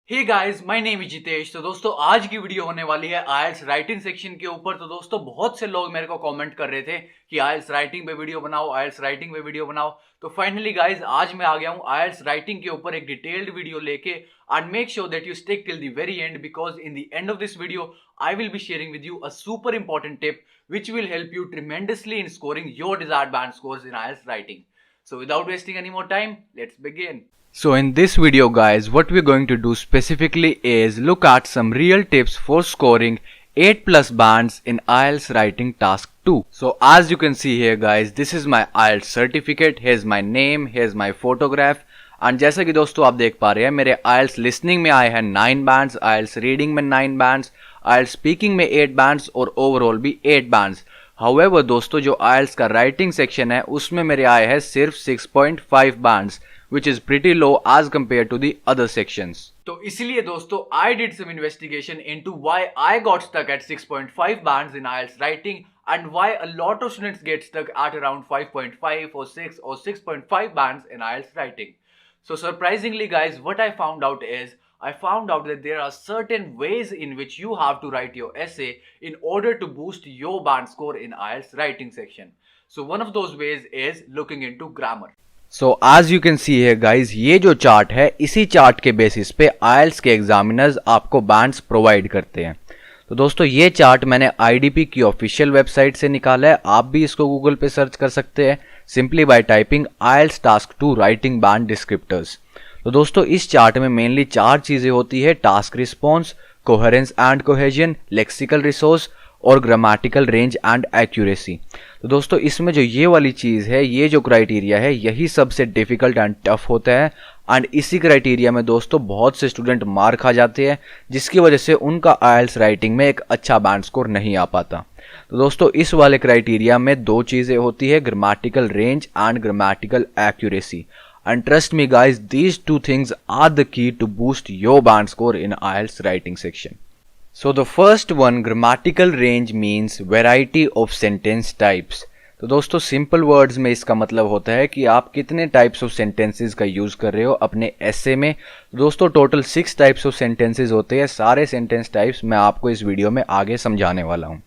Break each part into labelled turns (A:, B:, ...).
A: Hey guys, my name is Jitesh. तो दोस्तों आज की वीडियो होने वाली है आईएलटीएस राइटिंग सेक्शन के ऊपर। तो दोस्तों बहुत से लोग मेरे को कमेंट कर रहे थे कि आईएलटीएस राइटिंग पे वीडियो बनाओ, आईएलटीएस राइटिंग पे वीडियो बनाओ। तो फाइनली गाइस आज मैं आ गया हूँ आईएलटीएस राइटिंग के ऊपर एक डिटेल्ड वीडियो लेके। And make sure that you stick till the very and, because in the end of this video I will be sharing with you a super important tip which will help you tremendously in scoring your desired band scores in IELTS writing. So without wasting any more time, let's begin. So in this video guys, what we're going to do specifically is look at some real tips for scoring 8 plus bands in IELTS writing task 2. So as you can see here guys, this is my IELTS certificate, here's my name, here's my photograph. And जैसा कि दोस्तों आप देख पा रहे हैं मेरे IELTS listening में आए हैं 9 बैंड्स, आईएलटीएस रीडिंग में 9 बैंड्स, आईएलटीएस स्पीकिंग में 8 बैंड्स और ओवरऑल भी 8 बैंड्स। हाउएवर दोस्तों जो आईएलटीएस का राइटिंग सेक्शन है उसमें मेरे आए हैं सिर्फ 6.5 bands, which is pretty low as compared to the other sections. तो इसलिए दोस्तों I did some investigation into why I got stuck at 6.5 bands in IELTS writing and why a lot of students get stuck at around 5.5 or 6 or 6.5 bands in IELTS writing. So surprisingly guys, what I found out is I found out that there are certain ways in which you have to write your essay in order to boost your band score in IELTS writing section. So one of those ways is looking into grammar. So as you can see here guys, ये जो chart है इसी chart के basis पे IELTS के examiners आपको bands provide करते हैं। तो दोस्तों ये चार्ट मैंने IDP की ऑफिशियल वेबसाइट से निकाला है, आप भी इसको गूगल पे सर्च कर सकते हैं simply by typing IELTS task 2 writing band descriptors. तो दोस्तों इस चार्ट में मेनली 4 चीजें होती है: task response, coherence and cohesion, lexical resource और ग्रामेटिकल रेंज एंड एक्यूरेसी। तो दोस्तों इसमें जो ये वाली चीज है, ये जो क्राइटेरिया है, यही सबसे डिफिकल्ट एंड टफ होता है। एंड इसी क्राइटेरिया में दोस्तों बहुत से स्टूडेंट मार खा जाते हैं, जिसकी वजह से उनका आईएलटीएस राइटिंग में एक अच्छा बैंड स्कोर नहीं आ पाता। तो दोस्तों इस वाले क्राइटेरिया में 2 चीजें होती है: grammatical range and grammatical accuracy. And trust me guys, these 2 things are the key to boost your band score in IELTS writing section. So the first one, grammatical range means variety of sentence types. तो दोस्तों simple words में इसका मतलब होता है कि आप कितने टाइप्स ऑफ सेंटेंसेस का यूज कर रहे हो अपने एसे में। दोस्तों टोटल 6 टाइप्स ऑफ सेंटेंसेस होते हैं। सारे सेंटेंस टाइप्स मैं आपको इस वीडियो में आगे समझाने वाला हूँ।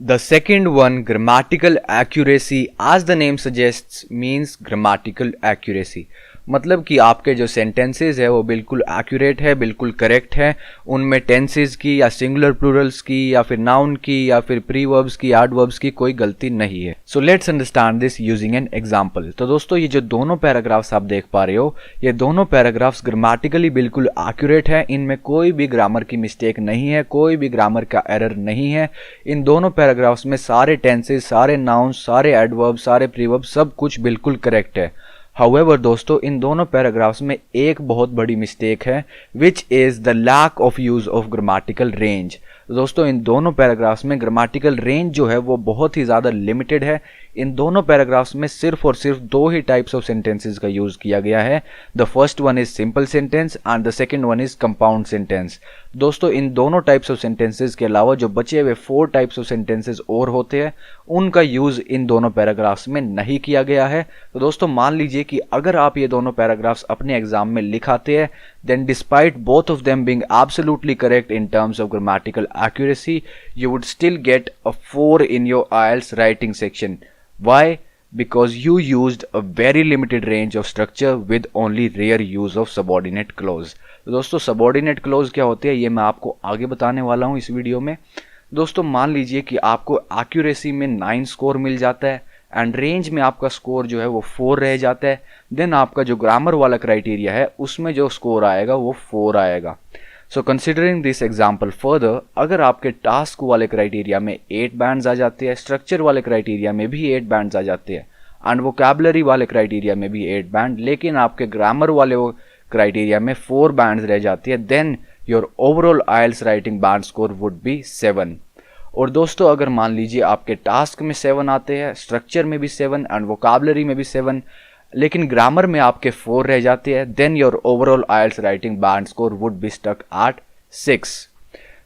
A: The second one, grammatical accuracy, as the name suggests, means grammatical accuracy. मतलब कि आपके जो सेंटेंसेस है वो बिल्कुल एक्यूरेट है, बिल्कुल करेक्ट है। उनमें टेंसेस की या सिंगुलर प्लूरल्स की या फिर नाउन की या फिर प्रीवर्ब्स की, एडवर्ब्स की कोई गलती नहीं है। So let's understand this using an example. तो दोस्तों ये जो दोनों पैराग्राफ्स आप देख पा रहे हो, ये दोनों पैराग्राफ्स ग्रामेटिकली बिल्कुल एक्यूरेट है। इनमें कोई भी ग्रामर की मिस्टेक नहीं है, कोई भी ग्रामर का एरर नहीं है। इन दोनों पैराग्राफ्स में सारे टेंसेस, सारे नाउन्स, सारे एडवर्ब्स, सारे प्रीवर्ब्स, सब कुछ बिल्कुल करेक्ट है। हाउएवर दोस्तों इन दोनों पैराग्राफ्स में एक बहुत बड़ी मिस्टेक है, which is the lack of use of grammatical range. दोस्तों इन दोनों पैराग्राफ्स में ग्रामेटिकल रेंज जो है वो बहुत ही ज़्यादा लिमिटेड है। इन दोनों पैराग्राफ्स में सिर्फ और सिर्फ 2 ही टाइप्स ऑफ सेंटेंसेस का यूज किया गया है। The first one is simple sentence and the second one is compound sentence. दोस्तों इन दोनों टाइप्स ऑफ सेंटेंसेस के अलावा जो बचे हुए 4 टाइप्स ऑफ सेंटेंसेस और होते हैं, उनका यूज इन दोनों पैराग्राफ्स में नहीं किया गया है। तो दोस्तों मान लीजिए कि अगर आप ये दोनों पैराग्राफ्स अपने एग्जाम में लिखाते हैं, then despite both of them being absolutely correct in terms of grammatical accuracy, you would still get a 4 in your IELTS writing section. Why? Because you used a very limited range of structure with only rare use of subordinate clause. तो दोस्तों subordinate clause क्या होते हैं ये मैं आपको आगे बताने वाला हूँ इस वीडियो में। दोस्तों मान लीजिए कि आपको accuracy में 9 स्कोर मिल जाता है एंड रेंज में आपका स्कोर जो है वो 4 रह जाता है, देन आपका जो ग्रामर वाला क्राइटेरिया है उसमें जो स्कोर आएगा वो 4 आएगा। So considering this example further, अगर आपके टास्क वाले क्राइटेरिया में 8 बैंड्स आ जाते हैं, स्ट्रक्चर वाले क्राइटेरिया में भी 8 बैंड्स आ जाते हैं एंड वोकैबुलरी वाले क्राइटेरिया में भी 8 बैंड, लेकिन आपके ग्रामर वाले क्राइटेरिया में 4 बैंड्स रह जाती है, then your overall IELTS writing band score would be 7। और दोस्तों अगर मान लीजिए आपके टास्क में 7 आते हैं, स्ट्रक्चर में भी 7 एंड वोकैबुलरी में भी 7, लेकिन ग्रामर में आपके 4 रह जाते हैं, then your overall IELTS writing band score would be stuck at 6।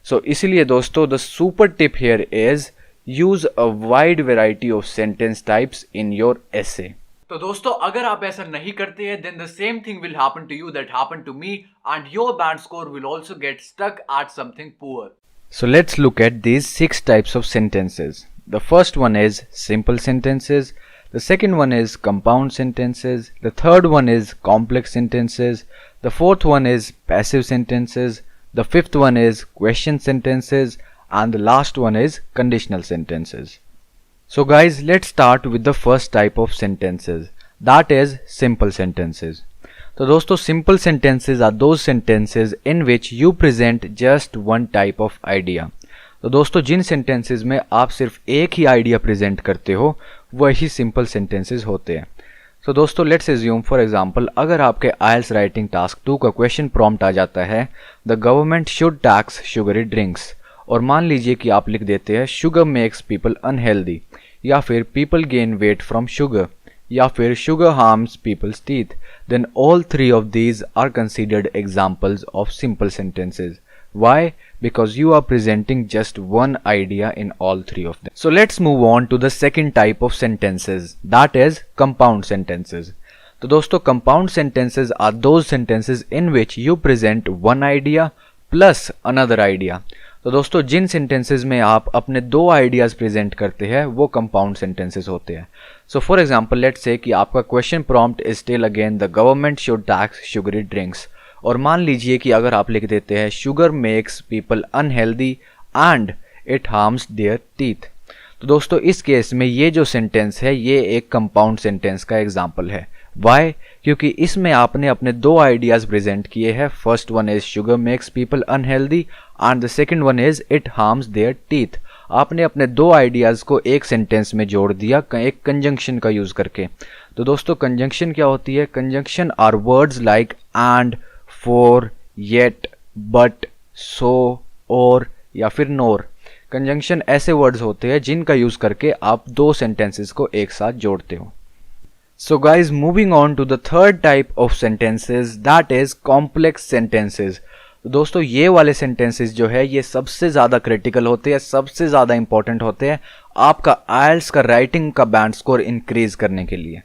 A: So इसीलिए दोस्तों the super tip here is use a wide variety of sentence types in your essay. तो दोस्तों अगर आप ऐसा नहीं करते हैं then the same thing will happen to you that happened to me and your band score will also get stuck at something poor.
B: So let's look at these 6 types of sentences. The first one is simple sentences. The second one is compound sentences. The third one is complex sentences. The fourth one is passive sentences. The fifth one is question sentences. And the last one is conditional sentences. So guys, let's start with the first type of sentences. That is simple sentences. तो दोस्तों simple sentences are those sentences in which you present just one type of idea. तो दोस्तों जिन sentences में आप सिर्फ एक ही idea present करते हो वही simple sentences होते हैं. तो दोस्तों let's assume for example अगर आपके IELTS writing task 2 का question prompt आ जाता है the government should tax sugary drinks और मान लीजिए कि आप लिख देते हैं sugar makes people unhealthy या फिर people gain weight from sugar या फिर sugar harms people's teeth, then all three of these are considered examples of simple sentences. Why? Because you are presenting just one idea in all three of them. So let's move on to the second type of sentences, that is compound sentences. तो दोस्तों compound sentences are those sentences in which you present one idea plus another idea. तो दोस्तों जिन sentences में आप अपने दो ideas present करते हैं वो कंपाउंड सेंटेंसेस होते हैं. So for example let's say कि आपका question prompt is still again the government should tax sugary drinks और मान लीजिए कि अगर आप लिख देते हैं sugar makes people unhealthy and it harms there teeth. तो दोस्तों इस केस में ये जो सेंटेंस है ये एक कंपाउंड सेंटेंस का एग्जाम्पल है. वाई? क्योंकि इसमें आपने अपने दो आइडियाज प्रेजेंट किए हैं. First one is sugar makes people unhealthy and the second one is it harms there teeth. आपने अपने दो आइडियाज को एक सेंटेंस में जोड़ दिया एक कंजंक्शन का यूज करके. तो दोस्तों कंजंक्शन क्या होती है? Conjunction are words like and, for, yet, but, so, और या फिर नोर. कंजंक्शन ऐसे वर्ड्स होते हैं जिनका यूज करके आप दो सेंटेंसेस को एक साथ जोड़ते हो. So guys, moving on to the third type of sentences, that is complex sentences. दोस्तों ये वाले sentences जो है ये सबसे ज़्यादा critical होते हैं, सबसे ज़्यादा important होते हैं आपका IELTS का राइटिंग का बैंड स्कोर इंक्रीज करने के लिए.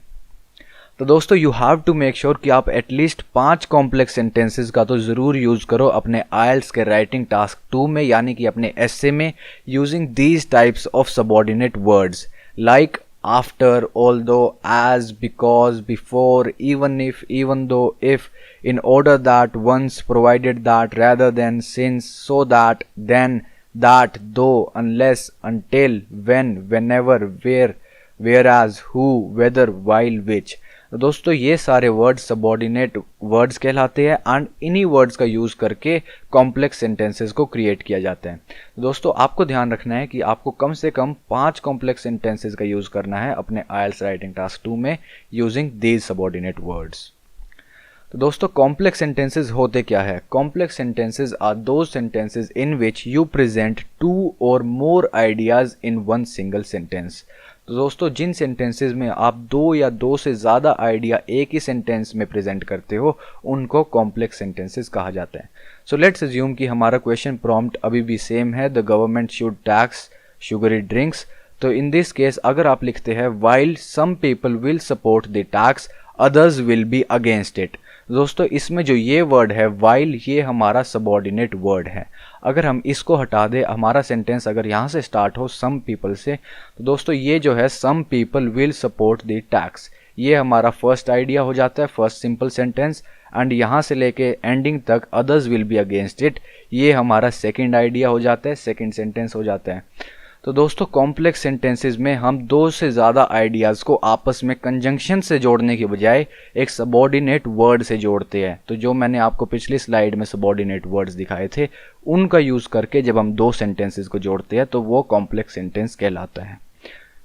B: तो दोस्तों you have to make sure कि आप एटलीस्ट 5 कॉम्प्लेक्स सेंटेंसेस का तो ज़रूर यूज़ करो अपने IELTS के राइटिंग टास्क 2 में यानी कि अपने essay में using these types of subordinate words like after, although, as, because, before, even if, even though, if, in order that, once, provided that, rather than, since, so that, then, that, though, unless, until, when, whenever, where, whereas, who, whether, while, which. तो दोस्तों ये सारे words subordinate words कहलाते हैं and इन्हीं words का use करके complex sentences को क्रिएट किया जाता है. तो दोस्तों आपको ध्यान रखना है कि आपको कम से कम 5 कॉम्प्लेक्स सेंटेंसेस का यूज़ करना है अपने IELTS राइटिंग टास्क 2 में यूजिंग दीज सबऑर्डिनेट वर्ड्स. तो दोस्तों कॉम्प्लेक्स सेंटेंसेस होते क्या है? Complex sentences are those sentences in which you present 2 और more ideas in one single sentence. तो दोस्तों जिन सेंटेंसेस में आप 2 या 2 से ज़्यादा आइडिया एक ही सेंटेंस में प्रेजेंट करते हो उनको कॉम्प्लेक्स सेंटेंसेस कहा जाता है. सो लेट्स अज्यूम कि हमारा क्वेश्चन प्रॉम्प्ट अभी भी सेम है the government should tax sugary drinks. तो इन दिस केस अगर आप लिखते हैं while some people will support the tax others will be against it. दोस्तों इसमें जो ये वर्ड है वाइल ये हमारा सबऑर्डिनेट वर्ड है. अगर हम इसको हटा दें हमारा सेंटेंस अगर यहाँ से स्टार्ट हो सम पीपल से तो दोस्तों ये जो है some people will support the tax ये हमारा फर्स्ट आइडिया हो जाता है फर्स्ट सिंपल सेंटेंस एंड यहाँ से लेके एंडिंग तक others will be against it ये हमारा सेकंड आइडिया हो जाता है सेकंड सेंटेंस हो जाता है. तो दोस्तों कॉम्प्लेक्स सेंटेंसेस में हम 2 से ज़्यादा आइडियाज़ को आपस में कंजंक्शन से जोड़ने के बजाय एक सबऑर्डिनेट वर्ड से जोड़ते हैं. तो जो मैंने आपको पिछली स्लाइड में सबऑर्डिनेट वर्ड्स दिखाए थे उनका यूज़ करके जब हम 2 सेंटेंसेस को जोड़ते हैं तो वो कॉम्प्लेक्स सेंटेंस कहलाता है.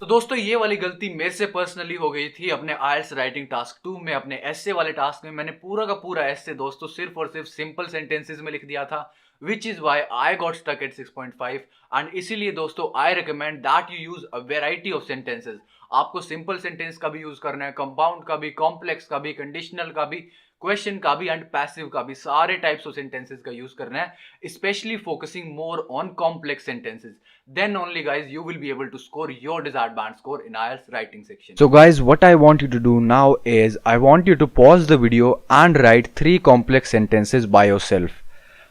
A: तो दोस्तों ये वाली गलती मेरे से पर्सनली हो गई थी अपने IELTS राइटिंग टास्क 2 में. अपने एस्से वाले टास्क में मैंने पूरा का पूरा एस्से दोस्तों सिर्फ और सिर्फ सिंपल सेंटेंसेस में लिख दिया था which is why I got stuck at 6.5 and इसीलिए दोस्तों I recommend that you use a variety of sentences. आपको सिंपल सेंटेंस का भी यूज करना है, कंपाउंड का भी, कॉम्प्लेक्स का भी, कंडीशनल का भी, क्वेश्चन का भी एंड पैसिव का भी, सारे टाइप्स ऑफ सेंटेंसेस का यूज करना है, specially focusing more on complex sentences. Then only guys you will be able to score your desired band score in IELTS writing section.
B: So guys, what I want you to do now is I want you to pause the video and write 3 complex sentences by yourself.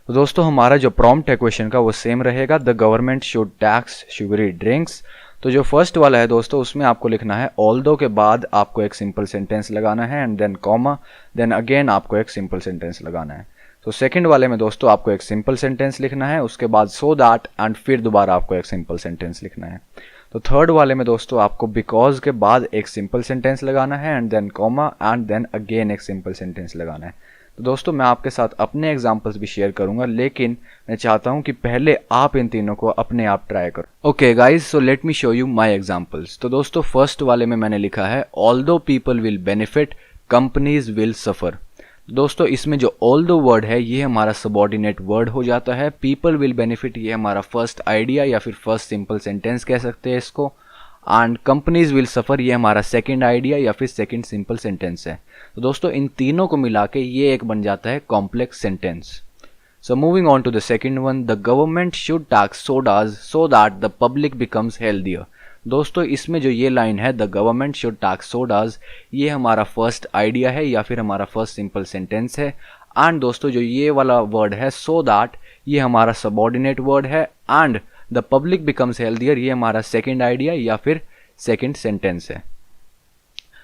B: तो दोस्तों हमारा जो prompt है question का वो same रहेगा. The government should tax sugary drinks. तो जो फर्स्ट वाला है दोस्तों उसमें आपको लिखना है ऑल्दो के बाद आपको एक सिंपल सेंटेंस लगाना है and then comma, then again आपको एक सिंपल सेंटेंस लगाना है. तो सेकंड वाले में दोस्तों आपको एक सिंपल सेंटेंस लिखना है, उसके बाद सो दैट एंड फिर दोबारा आपको एक सिंपल सेंटेंस लिखना है. तो थर्ड वाले में दोस्तों आपको बिकॉज के बाद एक सिंपल सेंटेंस लगाना है and then comma and then again एक सिंपल सेंटेंस लगाना है. तो दोस्तों मैं आपके साथ अपने एग्जांपल्स भी शेयर करूंगा, लेकिन मैं चाहता हूं कि पहले आप इन तीनों को अपने आप ट्राई करो. Okay guys, so let me show you my examples. तो दोस्तों फर्स्ट वाले में मैंने लिखा है although people will benefit companies will suffer. दोस्तों इसमें जो ऑल्दो वर्ड है ये हमारा सबऑर्डिनेट वर्ड हो जाता है. पीपल विल बेनिफिट ये हमारा फर्स्ट आइडिया या फिर फर्स्ट सिंपल सेंटेंस कह सकते हैं इसको, एंड कंपनीज विल सफर ये हमारा सेकंड आइडिया या फिर सेकंड सिंपल सेंटेंस है. तो दोस्तों इन तीनों को मिला के ये एक बन जाता है complex sentence. So moving on to the second one, the government should tax sodas so that the public becomes healthier. दोस्तों इसमें जो ये लाइन है the government should tax sodas ये हमारा फर्स्ट आइडिया है या फिर हमारा फर्स्ट सिंपल सेंटेंस है. एंड दोस्तों जो ये वाला वर्ड है सो दैट ये हमारा सबऑर्डिनेट वर्ड है and the public becomes healthier ये हमारा सेकंड आइडिया या फिर सेकंड सेंटेंस है.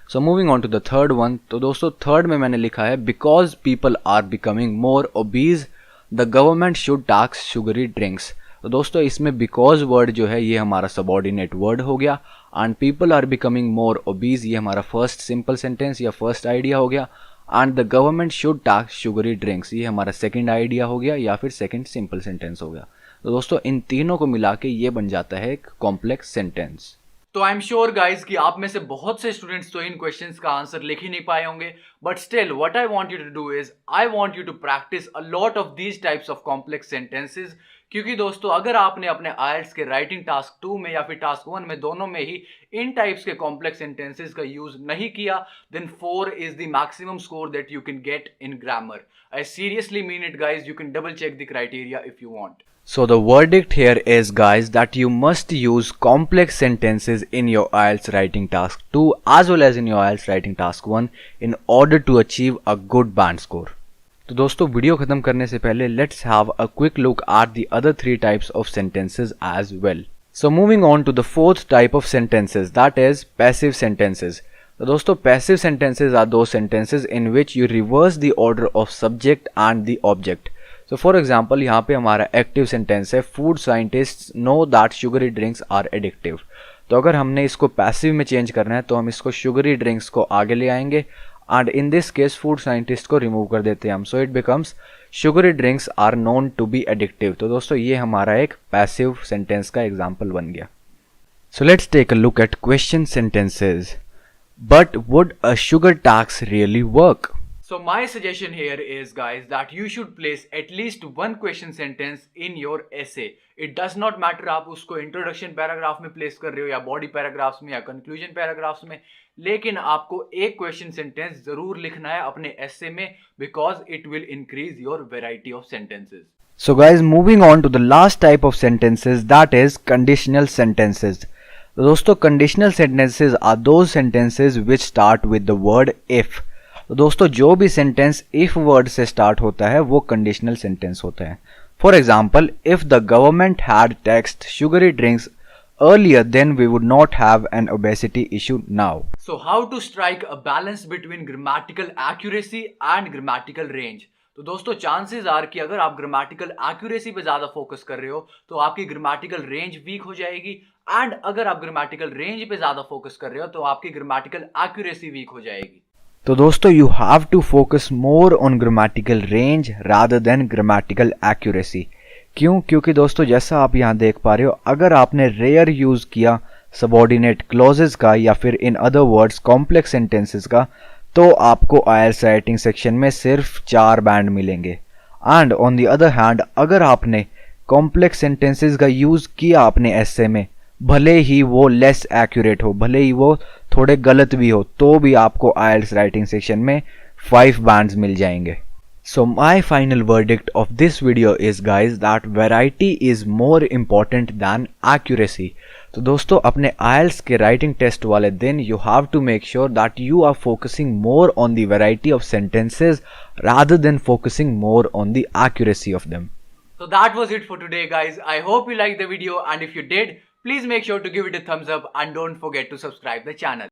B: So moving on to the third one, तो दोस्तों थर्ड में मैंने लिखा है because people are becoming more obese the government should tax sugary drinks. तो दोस्तों इसमें बिकॉज वर्ड जो है ये हमारा सबऑर्डिनेट वर्ड हो गया and people are becoming more obese ये हमारा फर्स्ट सिंपल सेंटेंस या फर्स्ट आइडिया हो गया and the government should tax sugary drinks ये हमारा सेकंड आइडिया हो गया या फिर सेकंड सिंपल सेंटेंस हो गया. तो दोस्तों इन तीनों को मिला के ये बन जाता है एक कॉम्प्लेक्स सेंटेंस.
A: तो आई एम श्योर गाइज कि आप में से बहुत से स्टूडेंट्स तो इन क्वेश्चंस का आंसर लिख ही नहीं पाए होंगे, but still what I want you to do is I want you to practice a lot of these types of complex sentences. क्योंकि दोस्तों अगर आपने अपने आईएलटीएस के राइटिंग टास्क 2 में या फिर टास्क 1 में दोनों में ही इन टाइप्स के कॉम्प्लेक्स सेंटेंसेस का यूज नहीं किया, then 4 is the maximum score that you can get in grammar. I seriously mean it guys, you can double check the criteria if you want.
B: So the verdict here is guys that you must use complex sentences in your IELTS writing task 2 as well as in your IELTS writing task 1 in order to achieve a good band score. तो दोस्तों video खत्म करने से पहले let's have a quick look at the other 3 types of sentences as well. So moving on to the 4th type of sentences, that is passive sentences. तो दोस्तों passive sentences are those sentences in which you reverse the order of subject and the object. So for example यहाँ पे हमारा active sentence है food scientists know that sugary drinks are addictive. तो अगर हमने इसको पैसिव में चेंज करना है तो हम इसको शुगरी ड्रिंक्स को आगे ले आएंगे and in this case food scientist को रिमूव कर देते हैं हम. So it becomes sugary drinks are known to be addictive. तो दोस्तों ये हमारा एक पैसिव सेंटेंस का एग्जाम्पल बन गया. So let's take a look at question sentences. But would a sugar tax really work?
A: So my suggestion here is guys that you should place at least one question sentence in your essay. It does not matter आप उसको introduction paragraph में place कर रहे हो या body paragraphs में या conclusion paragraphs में, लेकिन आपको एक question sentence जरूर लिखना है अपने essay में because it will increase your variety of sentences.
B: So guys, moving on to the last type of sentences, that is conditional sentences. दोस्तों conditional sentences are those sentences which start with the word if. तो दोस्तों जो भी sentence if word से start होता है वो conditional sentence होता है. For example if the government had taxed sugary drinks earlier then we would not have an obesity issue now.
A: So how to strike a balance between grammatical accuracy and grammatical range? तो दोस्तों chances are कि अगर आप grammatical accuracy पे ज्यादा focus कर रहे हो तो आपकी ग्रामेटिकल रेंज वीक हो जाएगी, एंड अगर आप ग्रामेटिकल रेंज पे ज्यादा फोकस कर रहे हो तो आपकी ग्रामेटिकल एक्यूरेसी वीक हो जाएगी.
B: तो दोस्तों you have to focus more on grammatical range rather than grammatical accuracy. क्यों? क्योंकि दोस्तों जैसा आप यहाँ देख पा रहे हो अगर आपने रेयर यूज किया सबऑर्डिनेट क्लॉजेस का या फिर in other words complex sentences का तो आपको आईएलटीएस राइटिंग सेक्शन में सिर्फ 4 बैंड मिलेंगे. And on the other hand अगर आपने कॉम्प्लेक्स सेंटेंसेस का यूज किया अपने एसे में, भले ही वो लेस एक्यूरेट हो, भले ही वो थोड़े गलत भी हो, तो भी आपको आईएलटीएस राइटिंग सेक्शन में 5 bands मिल जाएंगे. So my final verdict of this video is guys that variety is more important than accuracy. तो दोस्तों अपने IELTS के writing test वाले दिन you have to make sure that you are focusing more on the variety of sentences rather than focusing more on the accuracy of them.
A: So that was it for today guys. I hope you liked the video, and if you did, please make sure to give it a thumbs up and don't forget to subscribe the channel.